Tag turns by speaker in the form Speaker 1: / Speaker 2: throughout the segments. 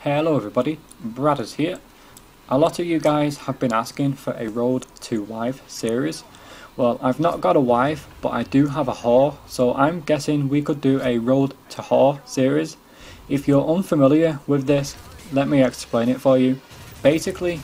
Speaker 1: Hello everybody, Brad is here. A lot of you guys have been asking for a Road to Wife series. Well, I've not got a wife, but I do have a whore, so I'm guessing we could do a Road to Whore series. If you're unfamiliar with this, let me explain it for you. Basically,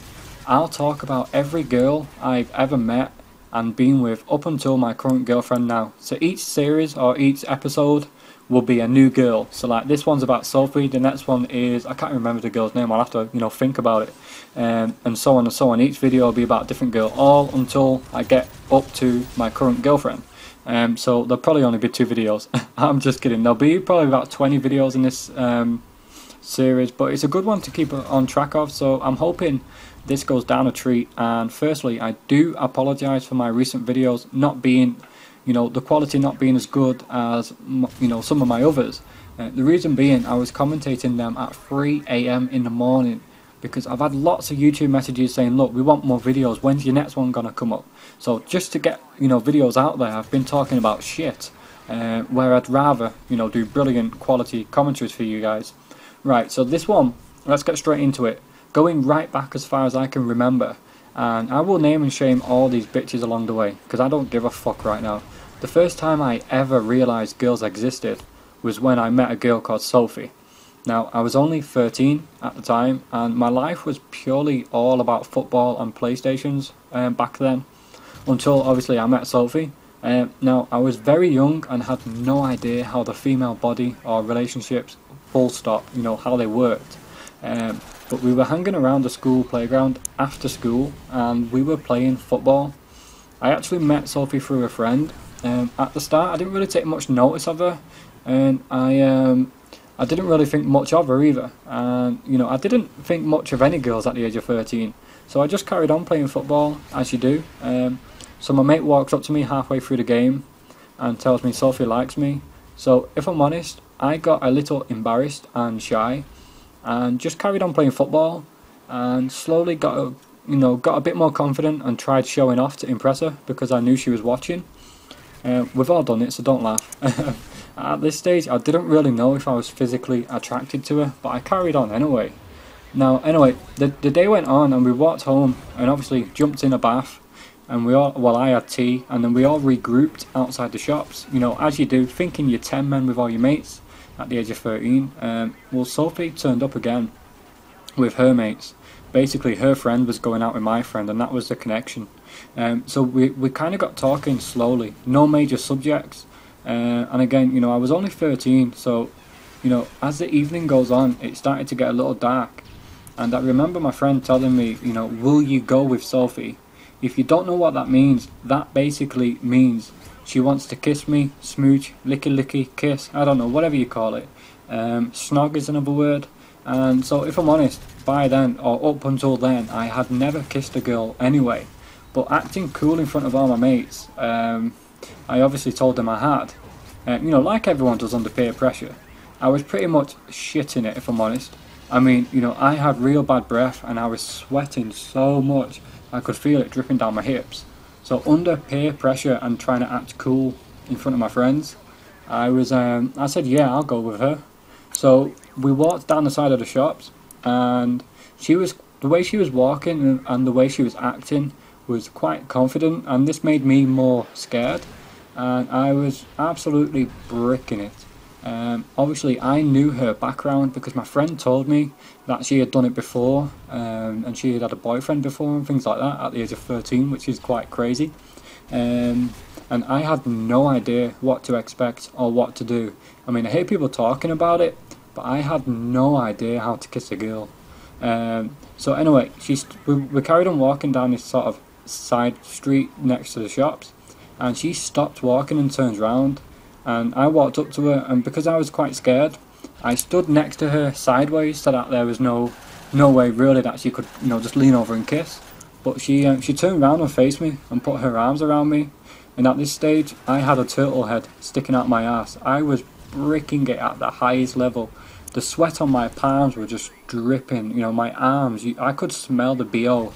Speaker 1: I'll talk about every girl I've ever met and been with up until my current girlfriend now. So each series or each episode will be a new girl. So like this one's about Sophie, the next one is, I can't remember the girl's name, I'll have to think about it, and so on and so on. Each video will be about a different girl, all until I get up to my current girlfriend. So there'll probably only be 2 videos. I'm just kidding, there'll be probably about 20 videos in this series, but it's a good one to keep on track of, so I'm hoping this goes down a treat. And firstly, I do apologise for my recent videos not being, the quality not being as good as, some of my others. The reason being, I was commentating them at 3 AM in the morning because I've had lots of YouTube messages saying, look, we want more videos, when's your next one gonna come up? So just to get, videos out there, I've been talking about shit, where I'd rather, do brilliant quality commentaries for you guys. Right, so this one, let's get straight into it. Going right back as far as I can remember, and I will name and shame all these bitches along the way, because I don't give a fuck right now. The first time I ever realised girls existed was when I met a girl called Sophie. Now, I was only 13 at the time, and my life was purely all about football and PlayStations back then, until obviously I met Sophie. Now, I was very young and had no idea how the female body or relationships, full stop, how they worked. But we were hanging around the school playground after school and we were playing football. I actually met Sophie through a friend. At the start I didn't really take much notice of her, and I didn't really think much of her either, and I didn't think much of any girls at the age of 13, so I just carried on playing football as you do. So my mate walks up to me halfway through the game and tells me Sophie likes me. So if I'm honest, I got a little embarrassed and shy and just carried on playing football, and slowly got a bit more confident and tried showing off to impress her because I knew she was watching. We've all done it, so don't laugh. At this stage I didn't really know if I was physically attracted to her, but I carried on anyway. Now anyway, the day went on and we walked home and obviously jumped in a bath, and I had tea, and then we all regrouped outside the shops, as you do, thinking you're 10 men with all your mates at the age of 13. Well, Sophie turned up again with her mates. Basically her friend was going out with my friend, and that was the connection. So we kind of got talking slowly, no major subjects, and again, I was only 13, so as the evening goes on it started to get a little dark, and I remember my friend telling me, will you go with Sophie? If you don't know what that means, that basically means she wants to kiss me, smooch, licky licky, kiss, I don't know, whatever you call it. Snog is another word. And so if I'm honest, by then, or up until then, I had never kissed a girl anyway. But acting cool in front of all my mates, I obviously told them I had. Like everyone does under peer pressure. I was pretty much shitting it, if I'm honest. I mean, I had real bad breath and I was sweating so much I could feel it dripping down my hips. So under peer pressure and trying to act cool in front of my friends, I said, yeah, I'll go with her. So we walked down the side of the shops, and the way she was walking and the way she was acting was quite confident, and this made me more scared, and I was absolutely bricking it. Obviously I knew her background because my friend told me that she had done it before, and she had a boyfriend before and things like that at the age of 13, which is quite crazy. And I had no idea what to expect or what to do. I mean, I hear people talking about it, but I had no idea how to kiss a girl. So anyway, we carried on walking down this sort of side street next to the shops, and she stopped walking and turned round, and I walked up to her, and because I was quite scared, I stood next to her sideways so that there was no way really that she could just lean over and kiss. But she turned round and faced me and put her arms around me, and at this stage I had a turtle head sticking out my ass. I was bricking it at the highest level. The sweat on my palms were just dripping, my arms, I could smell the BO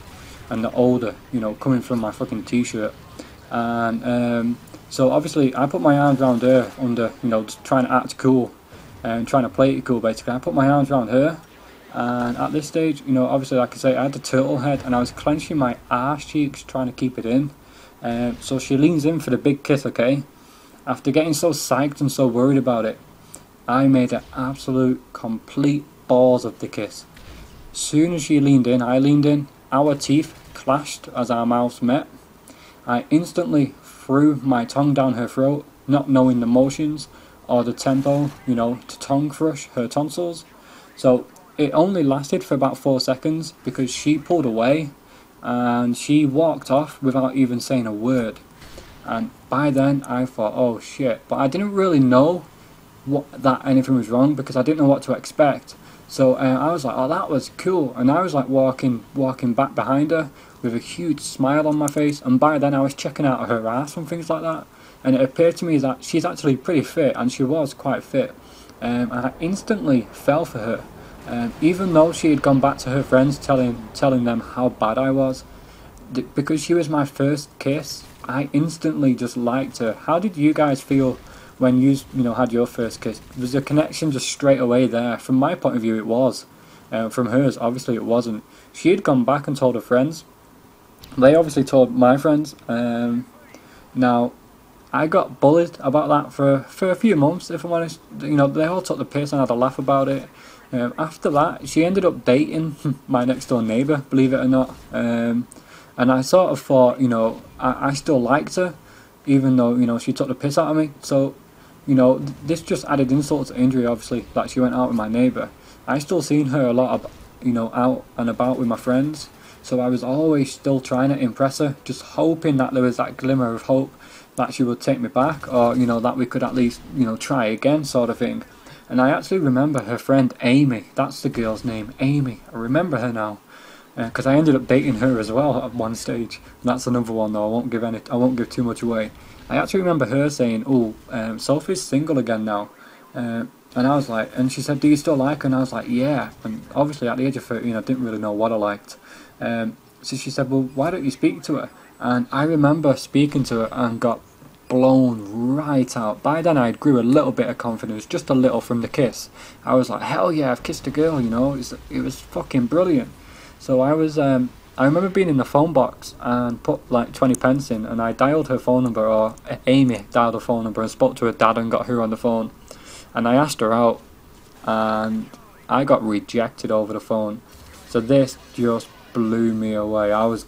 Speaker 1: and the odour, coming from my fucking t-shirt. And so obviously I put my arms around her under, just trying to act cool and trying to play it cool basically. I put my arms around her, And at this stage, you know, obviously, like I say, I had the turtle head and I was clenching my arse cheeks trying to keep it in. So she leans in for the big kiss, okay? After getting so psyched and so worried about it, I made an absolute complete balls of the kiss. Soon as she leaned in, I leaned in, our teeth clashed as our mouths met. I instantly threw my tongue down her throat, not knowing the motions or the tempo, you know, to tongue crush her tonsils. So it only lasted for about 4 seconds because she pulled away and she walked off without even saying a word. And by then I thought, oh shit, but I didn't really know that anything was wrong because I didn't know what to expect. So I was like, oh, that was cool, and I was like walking back behind her with a huge smile on my face, and by then I was checking out her ass and things like that, and it appeared to me that she's actually pretty fit, and she was quite fit. And I instantly fell for her, even though she had gone back to her friends telling them how bad I was. Because she was my first kiss, I instantly just liked her. How did you guys feel when you know, had your first kiss? Was the connection just straight away there? From my point of view, it was. From hers, obviously it wasn't. She had gone back and told her friends. They obviously told my friends. Now, I got bullied about that for a few months, if I'm honest. You know, they all took the piss and had a laugh about it. After that, she ended up dating my next door neighbour, believe it or not. And I sort of thought, you know, I still liked her, even though, you know, she took the piss out of me. So, you know, this just added insult to injury, obviously, that she went out with my neighbour. I still seen her a lot of, you know, out and about with my friends. So I was always still trying to impress her, just hoping that there was that glimmer of hope that she would take me back, or, you know, that we could at least, you know, try again, sort of thing. And I actually remember her friend Amy, that's the girl's name, Amy. I remember her now. Because I ended up dating her as well at one stage. And that's another one though. I won't give too much away. I actually remember her saying, "Oh, Sophie's single again now," and I was like, and she said, "Do you still like her?" And I was like, "Yeah." And obviously at the age of 13, I didn't really know what I liked. So she said, "Well, why don't you speak to her?" And I remember speaking to her and got blown right out. By then I grew a little bit of confidence, just a little, from the kiss. I was like, "Hell yeah, I've kissed a girl," you know. It was fucking brilliant. So I remember being in the phone box and put like 20 pence in, and I dialed her phone number, or Amy dialed her phone number and spoke to her dad and got her on the phone. And I asked her out, and I got rejected over the phone. So this just blew me away. I was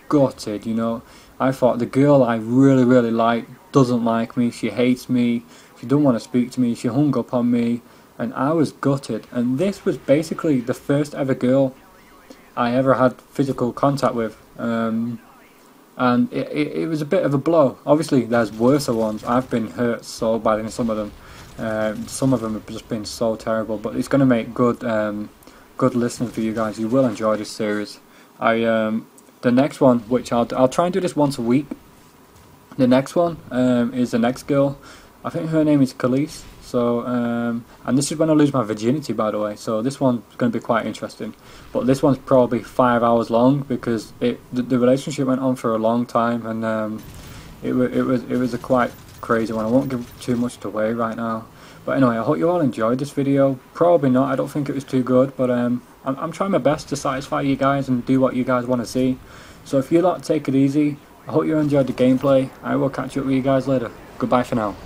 Speaker 1: gutted, you know. I thought the girl I really, really like doesn't like me, she hates me, she don't want to speak to me, she hung up on me, and I was gutted. And this was basically the first ever girl I ever had physical contact with, and it was a bit of a blow. Obviously there's worse ones. I've been hurt so bad in some of them. Some of them have just been so terrible, but it's going to make good listening for you guys. You will enjoy this series. The next one, which I'll try and do this once a week. The next one is the next girl. I think her name is Khalees. So, and this is when I lose my virginity, by the way. So this one's going to be quite interesting. But this one's probably 5 hours long because the relationship went on for a long time, and it was a quite crazy one. I won't give too much away right now. But anyway, I hope you all enjoyed this video. Probably not. I don't think it was too good, but I'm trying my best to satisfy you guys and do what you guys want to see. So if you lot take it easy, I hope you enjoyed the gameplay. I will catch up with you guys later. Goodbye for now.